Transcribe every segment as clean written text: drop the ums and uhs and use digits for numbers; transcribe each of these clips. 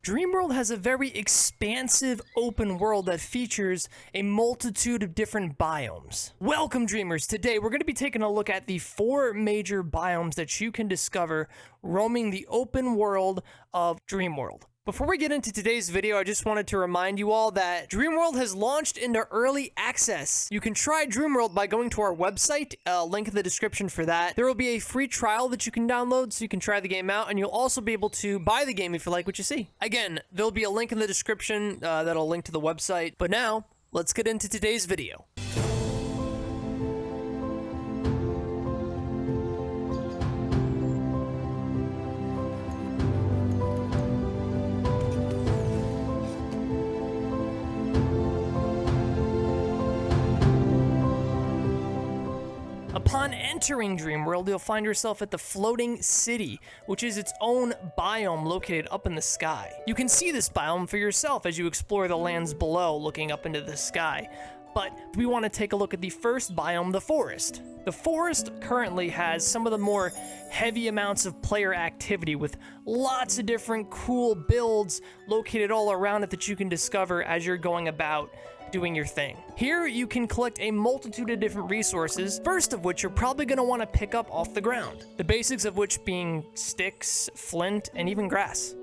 Dreamworld has a very expansive open world that features a multitude of different biomes. Welcome, dreamers! Today we're going to be taking a look at the 4 major biomes that you can discover roaming the open world of Dreamworld. Before we get into today's video, I just wanted to remind you all that Dreamworld has launched into early access. You can try Dreamworld by going to our website, link in the description for that. There will be a free trial that you can download so you can try the game out, and you'll also be able to buy the game if you like what you see. Again, there'll be a link in the description that'll link to the website. But now, let's get into today's video. Upon entering Dreamworld, you'll find yourself at the Floating City, which is its own biome located up in the sky. You can see this biome for yourself as you explore the lands below, looking up into the sky. But we want to take a look at the first biome, the forest. The forest currently has some of the more heavy amounts of player activity with lots of different cool builds located all around it that you can discover as you're going about doing your thing. Here you can collect a multitude of different resources, first of which you're probably going to want to pick up off the ground. The basics of which being sticks, flint, and even grass.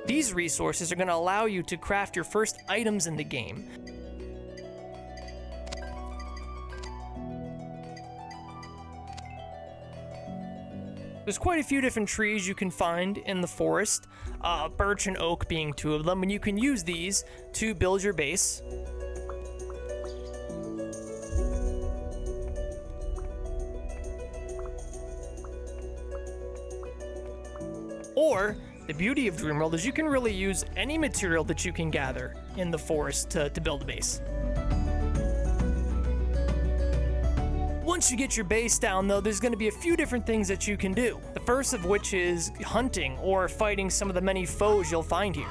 These resources are going to allow you to craft your first items in the game. There's quite a few different trees you can find in the forest, birch and oak being 2 of them, and you can use these to build your base. Or, the beauty of Dreamworld is you can really use any material that you can gather in the forest to build a base. Once you get your base down, though, there's going to be a few different things that you can do. The first of which is hunting or fighting some of the many foes you'll find here.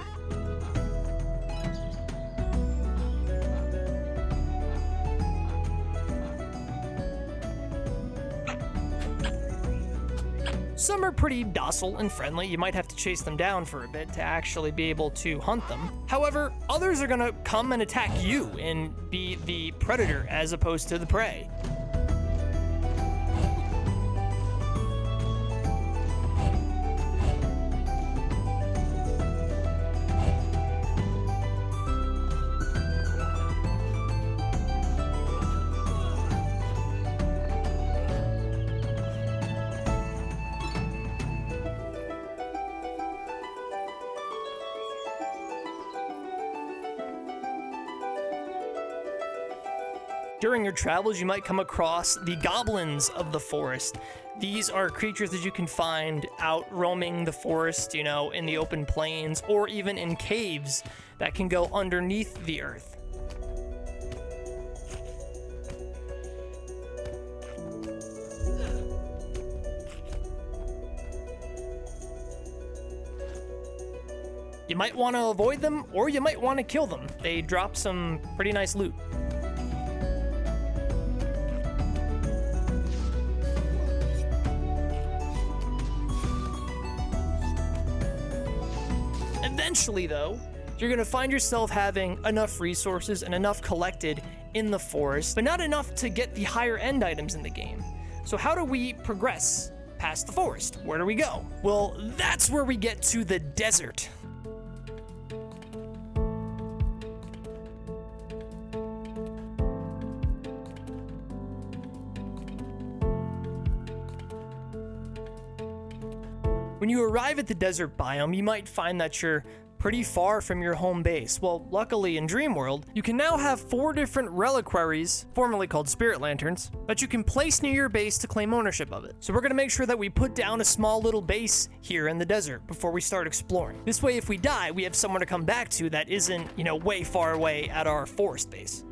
Some are pretty docile and friendly. You might have to chase them down for a bit to actually be able to hunt them. However, others are gonna come and attack you and be the predator as opposed to the prey. During your travels, you might come across the goblins of the forest. These are creatures that you can find out roaming the forest, in the open plains, or even in caves that can go underneath the earth. You might want to avoid them, or you might want to kill them. They drop some pretty nice loot. Eventually, though, you're going to find yourself having enough resources and enough collected in the forest, but not enough to get the higher end items in the game. So how do we progress past the forest? Where do we go? Well, that's where we get to the desert. When you arrive at the desert biome, you might find that you're pretty far from your home base. Well, luckily in Dreamworld, you can now have 4 different reliquaries, formerly called spirit lanterns, that you can place near your base to claim ownership of it. So we're gonna make sure that we put down a small little base here in the desert before we start exploring. This way, if we die, we have somewhere to come back to that isn't, way far away at our forest base.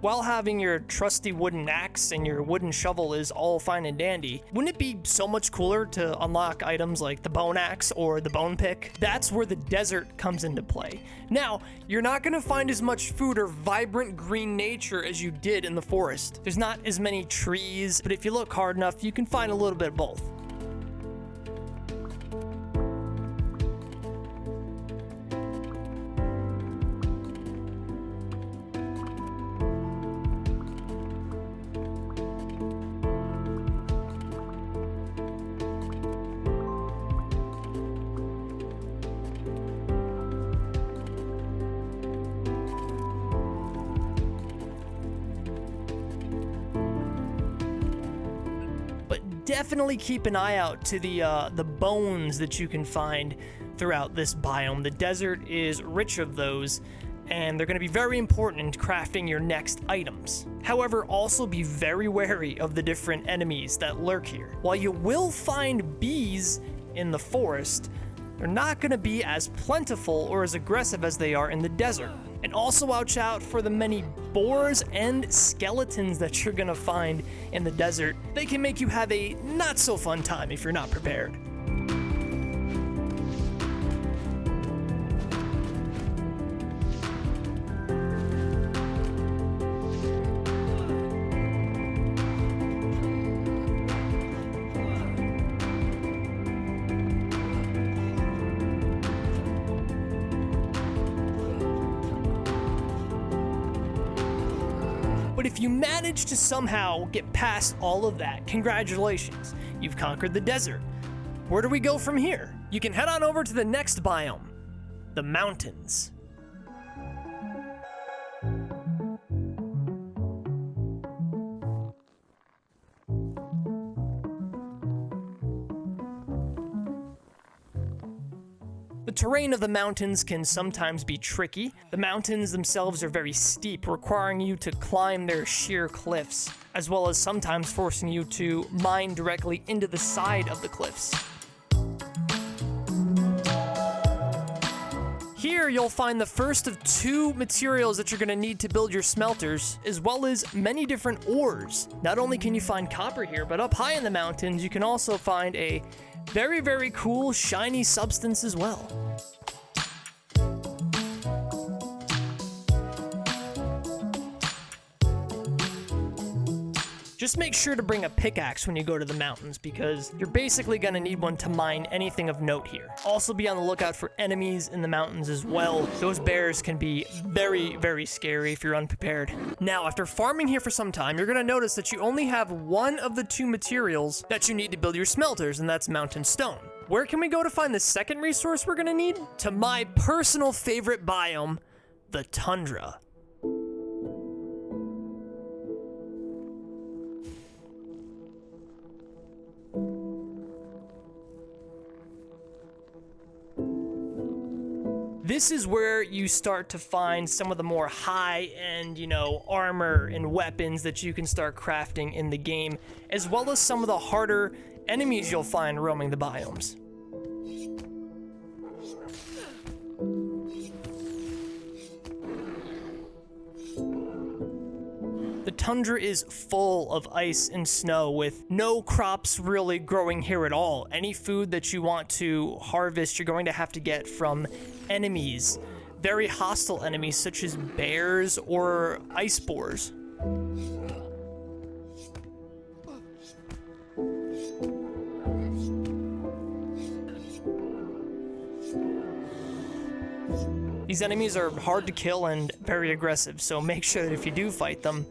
while having your trusty wooden axe and your wooden shovel is all fine and dandy, wouldn't it be so much cooler to unlock items like the bone axe or the bone pick? That's where the desert comes into play. Now, you're not gonna find as much food or vibrant green nature as you did in the forest. There's not as many trees, but if you look hard enough, you can find a little bit of both. Definitely keep an eye out to the bones that you can find throughout this biome. The desert is rich of those, and they're going to be very important in crafting your next items. However, also be very wary of the different enemies that lurk here. While you will find bees in the forest, they're not going to be as plentiful or as aggressive as they are in the desert. And also watch out for the many boars and skeletons that you're going to find in the desert. They can make you have a not so fun time if you're not prepared. But if you manage to somehow get past all of that, congratulations, you've conquered the desert. Where do we go from here? You can head on over to the next biome, the mountains. The terrain of the mountains can sometimes be tricky. The mountains themselves are very steep, requiring you to climb their sheer cliffs, as well as sometimes forcing you to mine directly into the side of the cliffs. Here you'll find the first of two materials that you're going to need to build your smelters, as well as many different ores. Not only can you find copper here, but up high in the mountains you can also find a very, very cool shiny substance as well. Just make sure to bring a pickaxe when you go to the mountains, because you're basically going to need one to mine anything of note here. Also be on the lookout for enemies in the mountains as well. Those bears can be very, very scary if you're unprepared. Now, after farming here for some time, you're going to notice that you only have one of the two materials that you need to build your smelters, and that's mountain stone. Where can we go to find the second resource we're going to need? To my personal favorite biome, the tundra. This is where you start to find some of the more high-end, armor and weapons that you can start crafting in the game, as well as some of the harder enemies you'll find roaming the biomes. The tundra is full of ice and snow, with no crops really growing here at all. Any food that you want to harvest, you're going to have to get from enemies, very hostile enemies such as bears or ice boars. These enemies are hard to kill and very aggressive, so make sure that if you do fight them,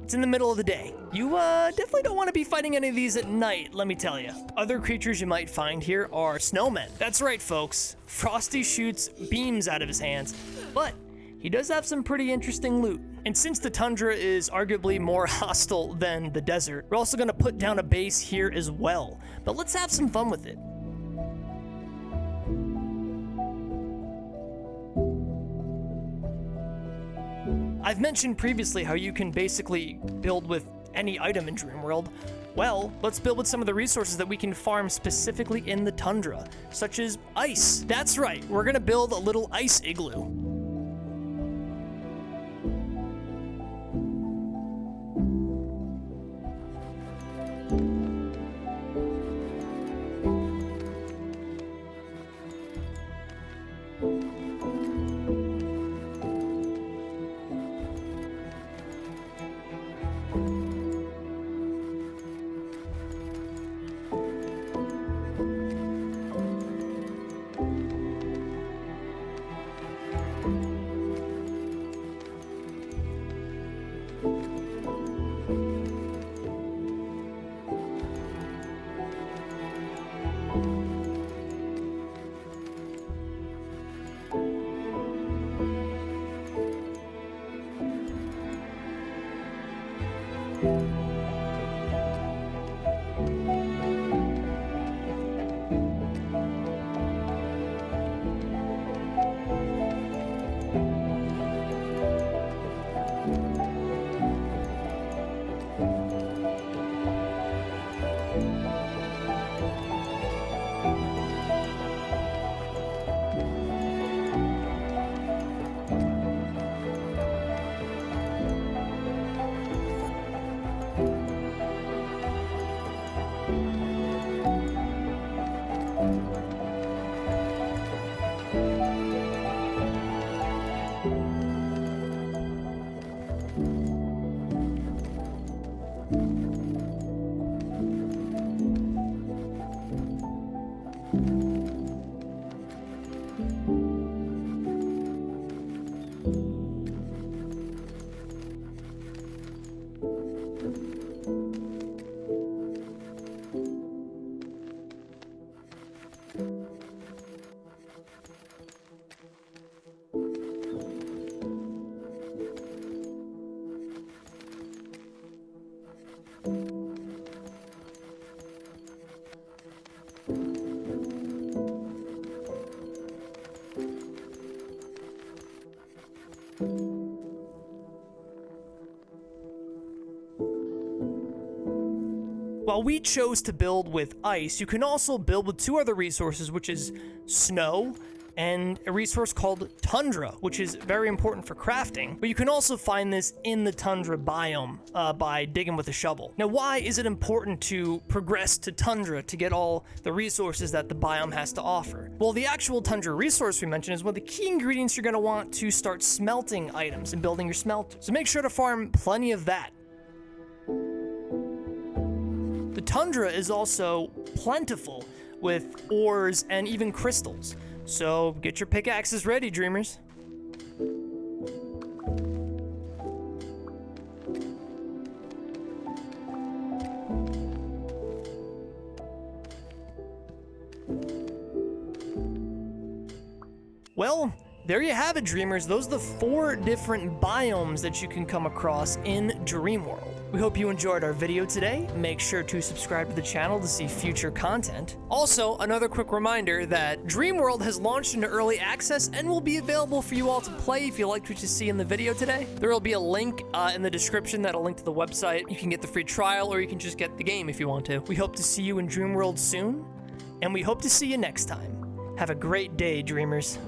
it's in the middle of the day. You definitely don't want to be fighting any of these at night, let me tell you. Other creatures you might find here are snowmen. That's right, folks. Frosty shoots beams out of his hands, but he does have some pretty interesting loot. And since the tundra is arguably more hostile than the desert, we're also going to put down a base here as well. But let's have some fun with it. I've mentioned previously how you can basically build with any item in Dreamworld. Well, let's build with some of the resources that we can farm specifically in the tundra, such as ice. That's right, we're gonna build a little ice igloo. While we chose to build with ice, you can also build with two other resources, which is snow and a resource called tundra, which is very important for crafting, but you can also find this in the tundra biome by digging with a shovel. Now, why is it important to progress to tundra to get all the resources that the biome has to offer? Well, the actual tundra resource we mentioned is one of the key ingredients you're going to want to start smelting items and building your smelter. So make sure to farm plenty of that. The tundra is also plentiful with ores and even crystals. So get your pickaxes ready, dreamers. Well, there you have it, dreamers. Those are the 4 different biomes that you can come across in Dreamworld. We hope you enjoyed our video today. Make sure to subscribe to the channel to see future content. Also, another quick reminder that Dreamworld has launched into early access and will be available for you all to play if you liked what you see in the video today. There will be a link in the description that'll link to the website. You can get the free trial, or you can just get the game if you want to. We hope to see you in Dreamworld soon, and we hope to see you next time. Have a great day, dreamers.